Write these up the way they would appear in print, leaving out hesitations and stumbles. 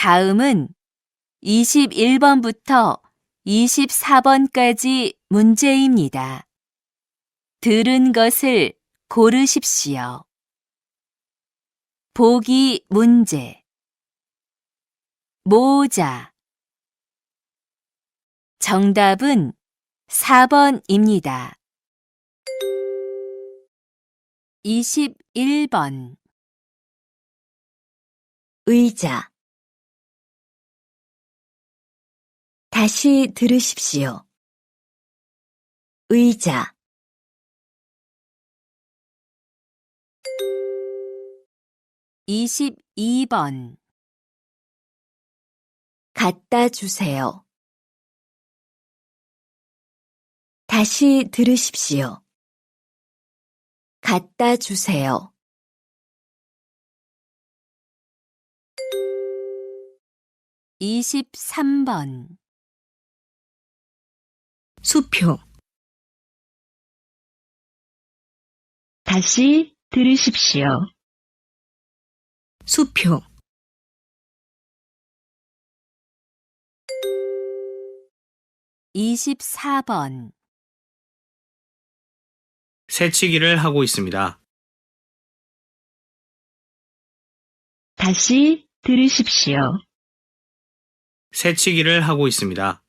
다음은 21번부터 24번까지 문제입니다. 들은 것을 고르십시오. 보기 문제. 모자. 정답은 4번입니다. 21번. 의자. 다시 들으십시오. 의자. 이십이 번. 갖다 주세요. 다시 들으십시오. 갖다 주세요. 23번. 수표. 다시 들으십시오. 수표. 24번. 새치기를 하고 있습니다. 다시 들으십시오. 새치기를 하고 있습니다.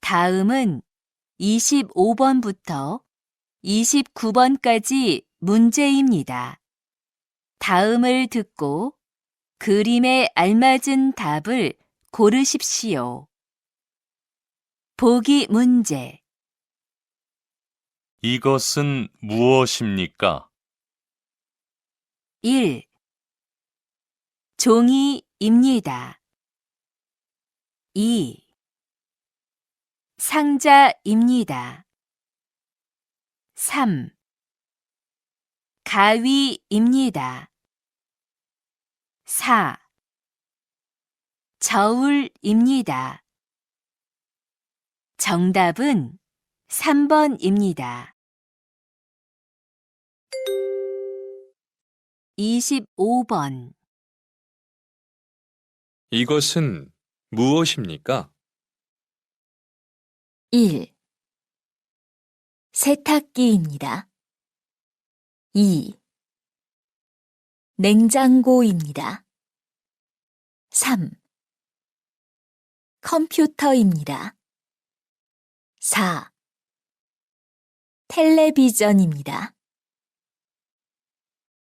다음은 25번부터 29번까지 문제입니다. 다음을 듣고 그림에 알맞은 답을 고르십시오. 보기 문제. 이것은 무엇입니까? 1. 종이입니다. 2. 상자입니다. 3. 가위입니다. 4. 저울입니다. 정답은 3번입니다. 25번. 이것은 무엇입니까? 1. 세탁기입니다. 2. 냉장고입니다. 3. 컴퓨터입니다. 4. 텔레비전입니다.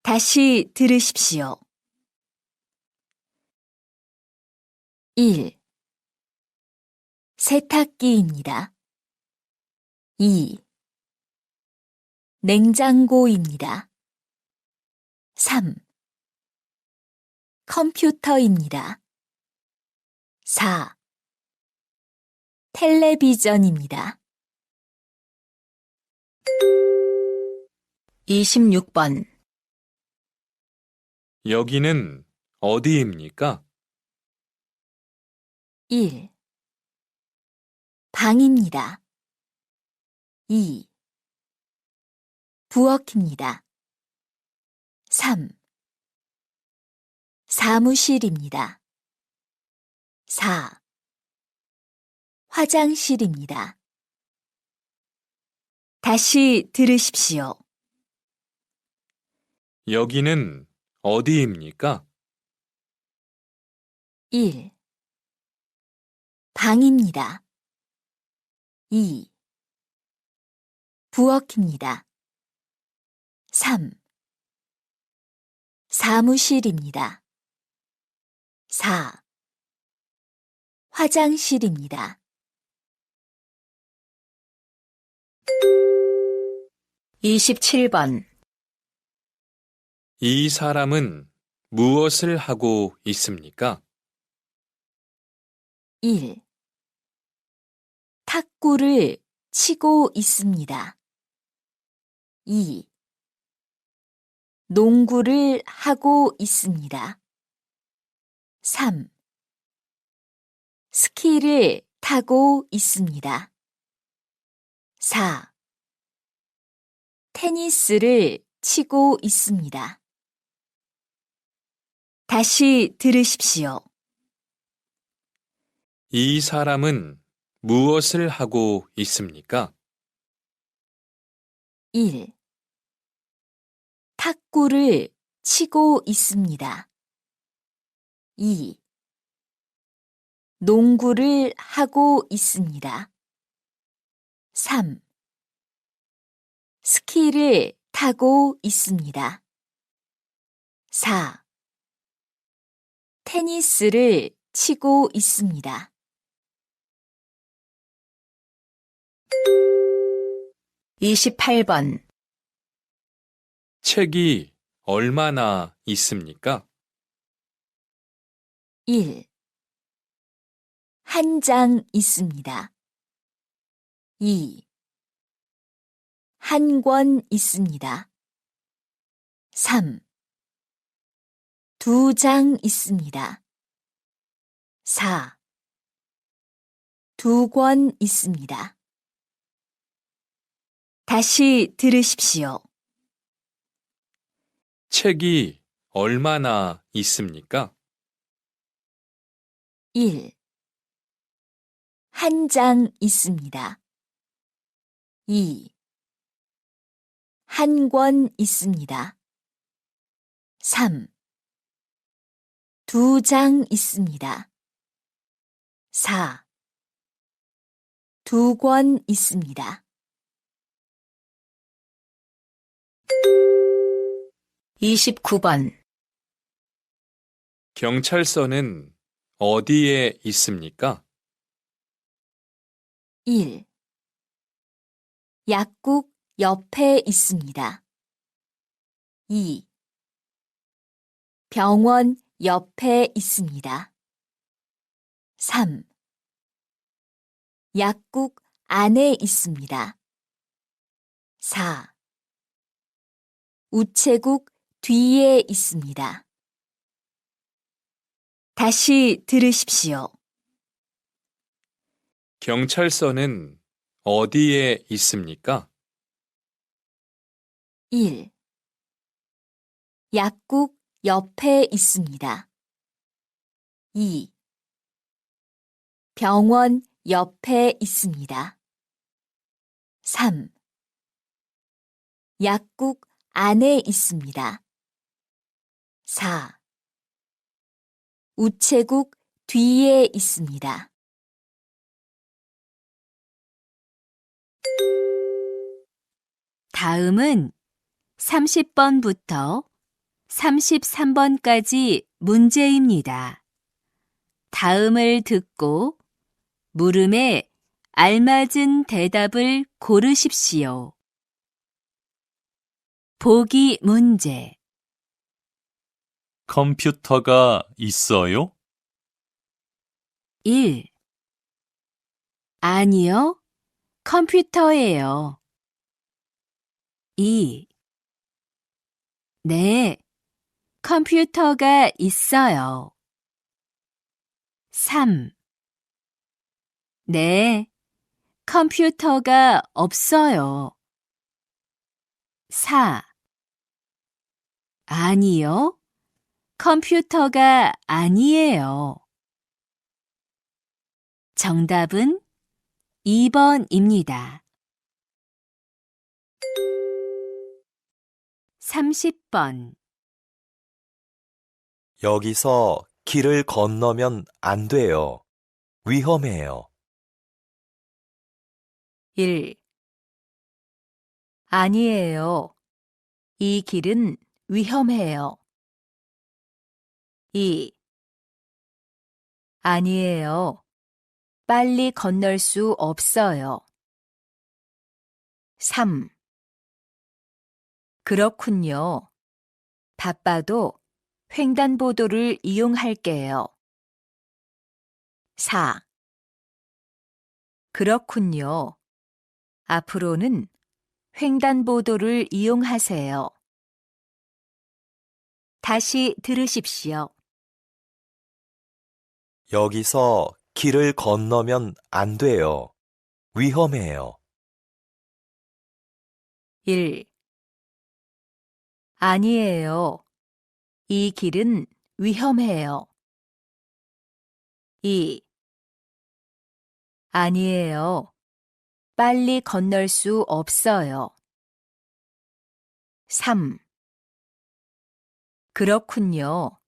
다시 들으십시오. 1. 세탁기입니다. 2. 냉장고입니다. 3. 컴퓨터입니다. 4. 텔레비전입니다. 26번. 여기는 어디입니까? 1. 방입니다. 2. 부엌입니다. 3. 사무실입니다. 4. 화장실입니다. 다시 들으십시오. 여기는 어디입니까? 1. 방입니다. 2. 부엌입니다. 3. 사무실입니다. 4. 화장실입니다. 27번. 이 사람은 무엇을 하고 있습니까? 1. 탁구를 치고 있습니다. 2. 농구를 하고 있습니다. 3. 스키를 타고 있습니다. 4. 테니스를 치고 있습니다. 다시 들으십시오. 이 사람은 무엇을 하고 있습니까? 1. 탁구를 치고 있습니다. 2. 농구를 하고 있습니다. 3. 스키를 타고 있습니다. 4. 테니스를 치고 있습니다. 28번. 책이 얼마나 있습니까? 1. 한 장 있습니다. 2. 한 권 있습니다. 3. 두 장 있습니다. 4. 두 권 있습니다. 다시 들으십시오. 책이 얼마나 있습니까? 1. 한 장 있습니다. 2. 한 권 있습니다. 3. 두 장 있습니다. 4. 두 권 있습니다. 29번. 경찰서는 어디에 있습니까? 1. 약국 옆에 있습니다. 2. 병원 옆에 있습니다. 3. 약국 안에 있습니다. 4. 우체국 뒤에 있습니다. 다시 들으십시오. 경찰서는 어디에 있습니까? 1. 약국 옆에 있습니다. 2. 병원 옆에 있습니다. 3. 약국 안에 있습니다. 4. 우체국 뒤에 있습니다. 다음은 30번부터 33번까지 문제입니다. 다음을 듣고 물음에 알맞은 대답을 고르십시오. 보기 문제. 컴퓨터가 있어요? 1. 아니요, 컴퓨터예요. 2. 네, 컴퓨터가 있어요. 3. 네, 컴퓨터가 없어요. 4. 아니요, 컴퓨터가 아니에요. 정답은 2번입니다. 30번. 여기서 길을 건너면 안 돼요. 위험해요. 1. 아니에요. 이 길은 위험해요. 2. 아니에요. 빨리 건널 수 없어요. 3. 그렇군요. 바빠도 횡단보도를 이용할게요. 4. 그렇군요. 앞으로는 횡단보도를 이용하세요. 다시 들으십시오. 여기서 길을 건너면 안 돼요. 위험해요. 1. 아니에요. 이 길은 위험해요. 2. 아니에요. 빨리 건널 수 없어요. 3. 그렇군요.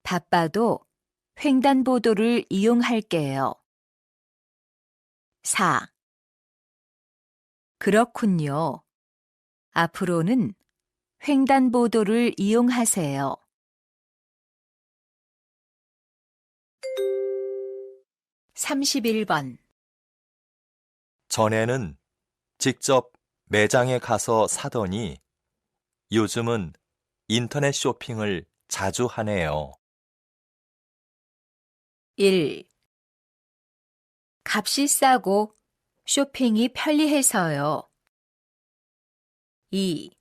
바빠도 횡단보도를 이용할게요. 4. 그렇군요. 앞으로는 횡단보도를 이용하세요. 31번. 전에는 직접 매장에 가서 사더니 요즘은 인터넷 쇼핑을 자주 하네요. 1. 값이 싸고 쇼핑이 편리해서요. 2.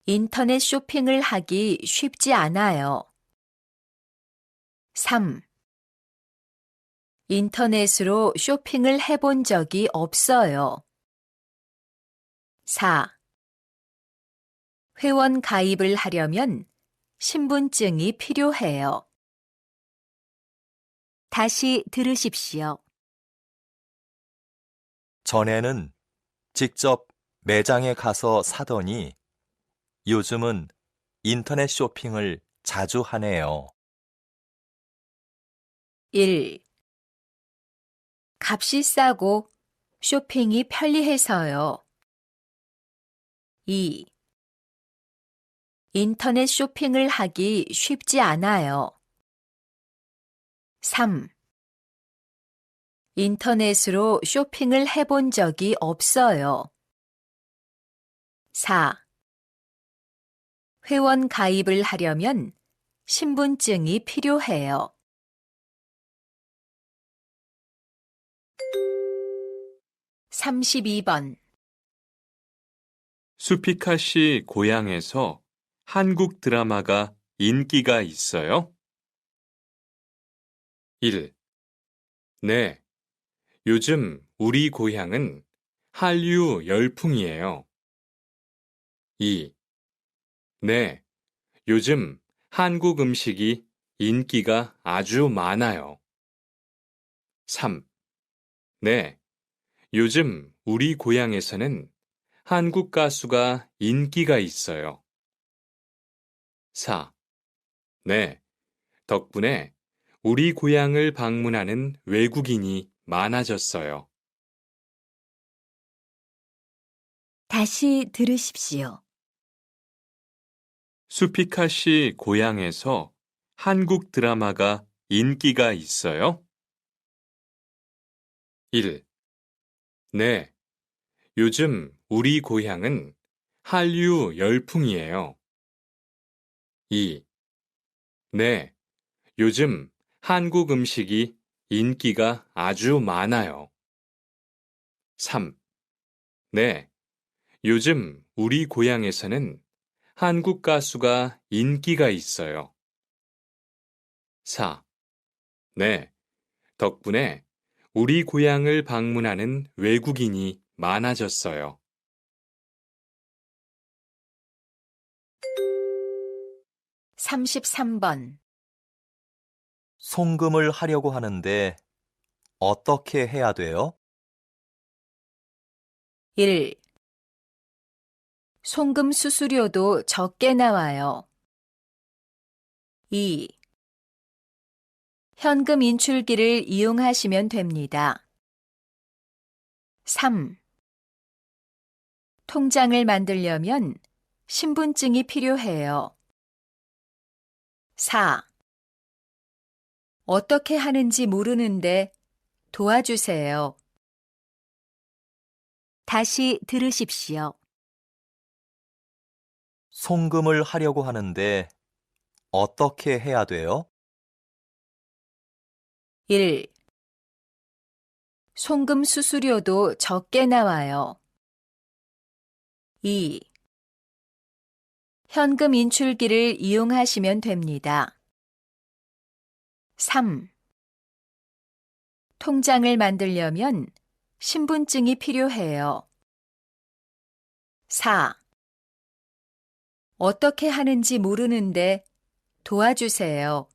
인터넷 쇼핑을 하기 쉽지 않아요. 3. 인터넷으로 쇼핑을 해본 적이 없어요. 4. 회원 가입을 하려면 신분증이 필요해요. 다시 들으십시오. 전에는 직접 매장에 가서 사더니 요즘은 인터넷 쇼핑을 자주 하네요. 1. 값이 싸고 쇼핑이 편리해서요. 2. 인터넷 쇼핑을 하기 쉽지 않아요. 3. 인터넷으로 쇼핑을 해본 적이 없어요. 4. 회원 가입을 하려면 신분증이 필요해요. (32번) 수피카 씨 고향에서 한국 드라마가 인기가 있어요? 1. 네. 요즘 우리 고향은 한류 열풍이에요. 2. 네. 요즘 한국 음식이 인기가 아주 많아요. 3. 네. 요즘 우리 고향에서는 한국 가수가 인기가 있어요. 4. 네. 덕분에 우리 고향을 방문하는 외국인이 많아졌어요. 다시 들으십시오. 수피카 씨 고향에서 한국 드라마가 인기가 있어요? 1. 네. 요즘 우리 고향은 한류 열풍이에요. 2. 네. 요즘 한국 음식이 인기가 아주 많아요. 3. 네. 요즘 우리 고향에서는 한국 가수가 인기가 있어요. 4. 네. 덕분에 우리 고향을 방문하는 외국인이 많아졌어요. 33번 송금을 하려고 하는데 어떻게 해야 돼요? 1. 송금 수수료도 적게 나와요. 2. 현금 인출기를 이용하시면 됩니다. 3. 통장을 만들려면 신분증이 필요해요. 4. 어떻게 하는지 모르는데 도와주세요. 다시 들으십시오. 송금을 하려고 하는데 어떻게 해야 돼요? 1. 송금 수수료도 적게 나와요. 2. 현금 인출기를 이용하시면 됩니다. 3. 통장을 만들려면 신분증이 필요해요. 4. 어떻게 하는지 모르는데 도와주세요.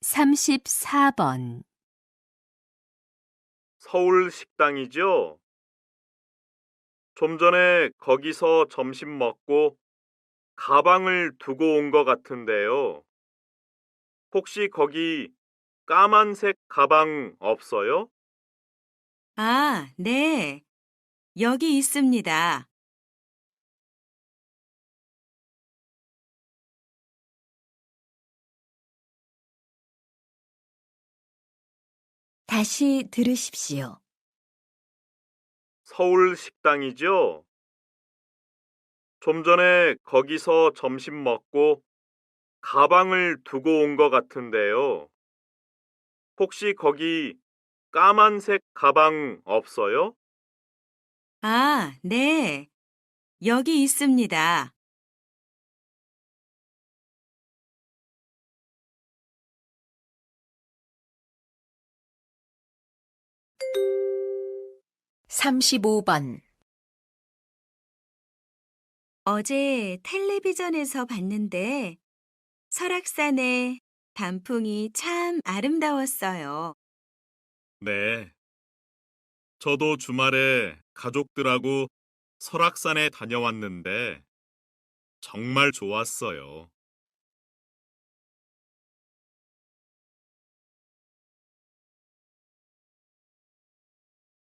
삼십사 번 서울 식당이죠? 좀 전에 거기서 점심 먹고 가방을 두고 온 것 같은데요. 혹시 거기 까만색 가방 없어요? 아, 네. 여기 있습니다. 다시 들으십시오. 서울 식당이죠? 좀 전에 거기서 점심 먹고 가방을 두고 온 것 같은데요. 혹시 거기 까만색 가방 없어요? 아, 네. 여기 있습니다. 삼십오 번 어제 텔레비전에서 봤는데 설악산의 단풍이 참 아름다웠어요. 네. 저도 주말에 가족들하고 설악산에 다녀왔는데 정말 좋았어요.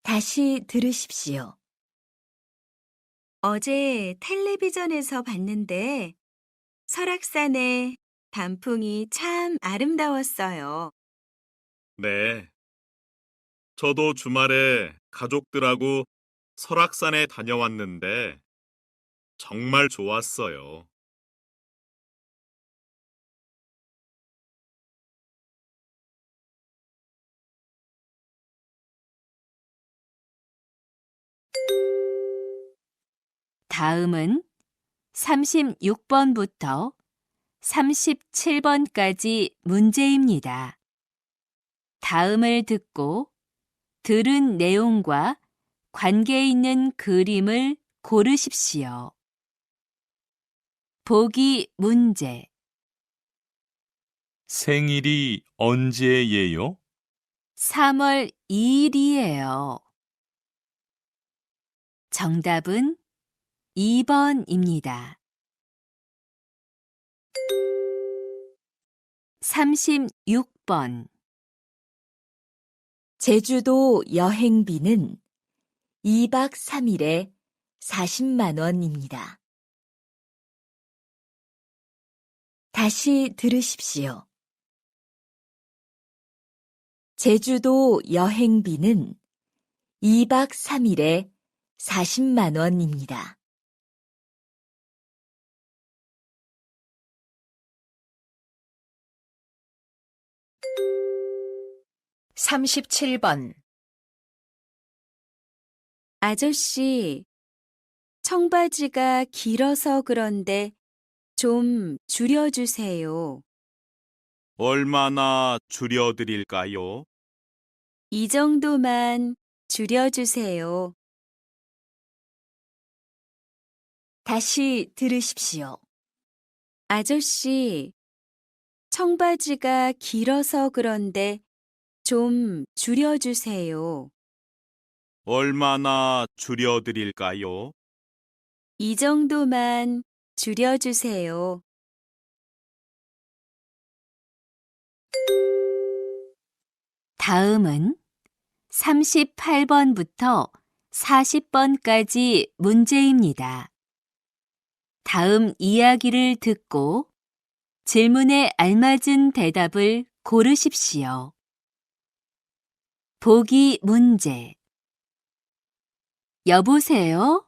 다시 들으십시오. 어제 텔레비전에서 봤는데 설악산의 단풍이 참 아름다웠어요. 네. 저도 주말에 가족들하고 설악산에 다녀왔는데 정말 좋았어요. 다음은 36번부터 37번까지 문제입니다. 다음을 듣고 들은 내용과 관계 있는 그림을 고르십시오. 보기 문제. 생일이 언제예요? 3월 2일이에요. 정답은 2번입니다. 36번. 제주도 여행비는 2박 3일에 40만 원입니다. 다시 들으십시오. 제주도 여행비는 2박 3일에 40만 원입니다. 삼십칠 번 아저씨, 청바지가 길어서 그런데 좀 줄여주세요. 얼마나 줄여드릴까요? 이 정도만 줄여주세요. 다시 들으십시오. 아저씨, 청바지가 길어서 그런데 좀 줄여주세요. 얼마나 줄여드릴까요? 이 정도만 줄여주세요. 다음은 38번부터 40번까지 문제입니다. 다음 이야기를 듣고 질문에 알맞은 대답을 고르십시오. 보기 문제. 여보세요?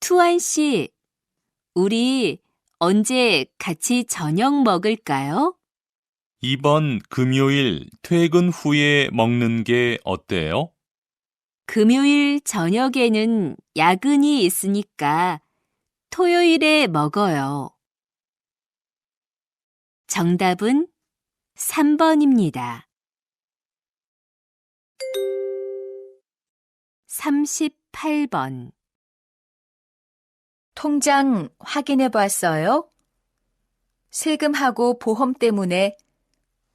투안 씨, 우리 언제 같이 저녁 먹을까요? 이번 금요일 퇴근 후에 먹는 게 어때요? 금요일 저녁에는 야근이 있으니까 토요일에 먹어요. 정답은 3번입니다. 38번. 통장 확인해 봤어요? 세금하고 보험 때문에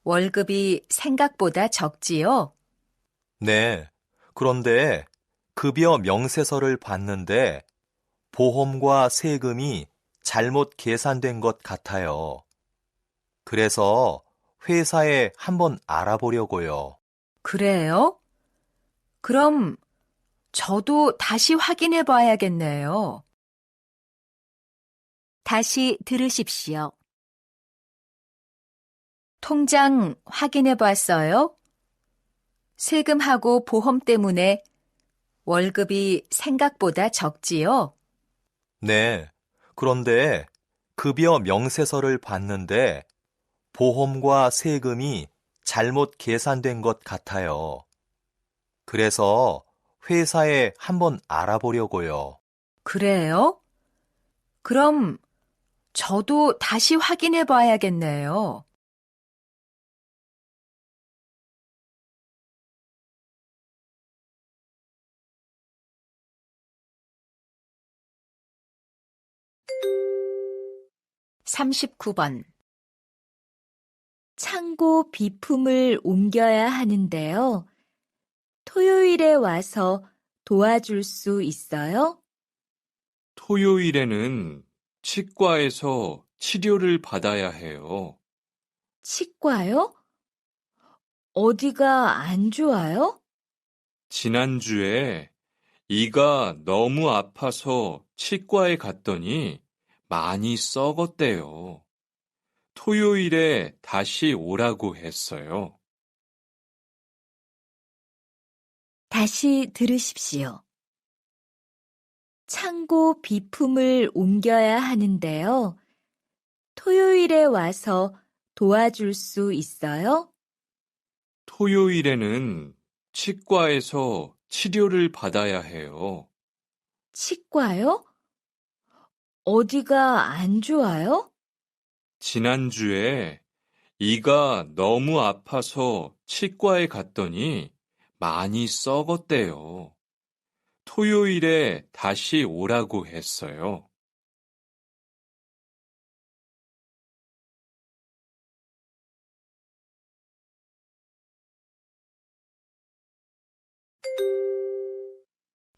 월급이 생각보다 적지요? 네. 그런데 급여 명세서를 봤는데 보험과 세금이 잘못 계산된 것 같아요. 그래서 회사에 한번 알아보려고요. 그래요? 그럼 저도 다시 확인해 봐야겠네요. 다시 들으십시오. 통장 확인해 봤어요? 세금하고 보험 때문에 월급이 생각보다 적지요? 네. 그런데 급여 명세서를 봤는데 보험과 세금이 잘못 계산된 것 같아요. 그래서 회사에 한번 알아보려고요. 그래요? 그럼 저도 다시 확인해 봐야겠네요. (39번) 창고 비품을 옮겨야 하는데요. 토요일에 와서 도와줄 수 있어요? 토요일에는 치과에서 치료를 받아야 해요. 치과요? 어디가 안 좋아요? 지난주에 이가 너무 아파서 치과에 갔더니 많이 썩었대요. 토요일에 다시 오라고 했어요. 다시 들으십시오. 창고 비품을 옮겨야 하는데요. 토요일에 와서 도와줄 수 있어요? 토요일에는 치과에서 치료를 받아야 해요. 치과요? 어디가 안 좋아요? 지난주에 이가 너무 아파서 치과에 갔더니 많이 썩었대요. 토요일에 다시 오라고 했어요.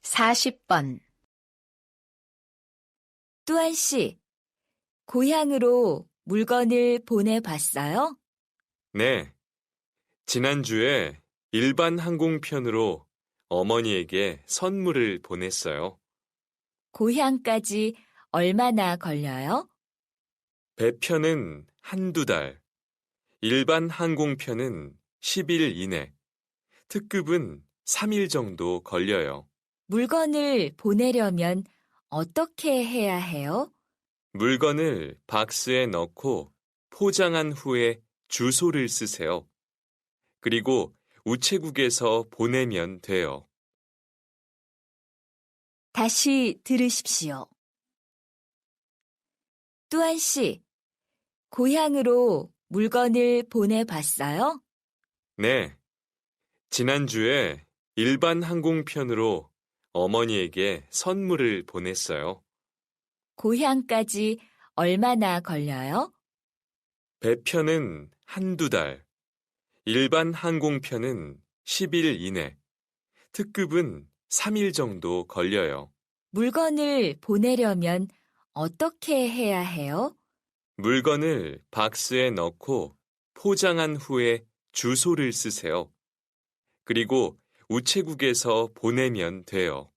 (40번) 뚜안 씨, 고향으로 물건을 보내봤어요? 네. 지난주에 일반 항공편으로 어머니에게 선물을 보냈어요. 고향까지 얼마나 걸려요? 배편은 한두 달, 일반 항공편은 10일 이내, 특급은 3일 정도 걸려요. 물건을 보내려면 어떻게 해야 해요? 물건을 박스에 넣고 포장한 후에 주소를 쓰세요. 그리고 우체국에서 보내면 돼요. 다시 들으십시오. 뚜안 씨, 고향으로 물건을 보내봤어요? 네. 지난주에 일반 항공편으로 어머니에게 선물을 보냈어요. 고향까지 얼마나 걸려요? 배편은 한두 달, 일반 항공편은 10일 이내, 특급은 3일 정도 걸려요. 물건을 보내려면 어떻게 해야 해요? 물건을 박스에 넣고 포장한 후에 주소를 쓰세요. 그리고 우체국에서 보내면 돼요.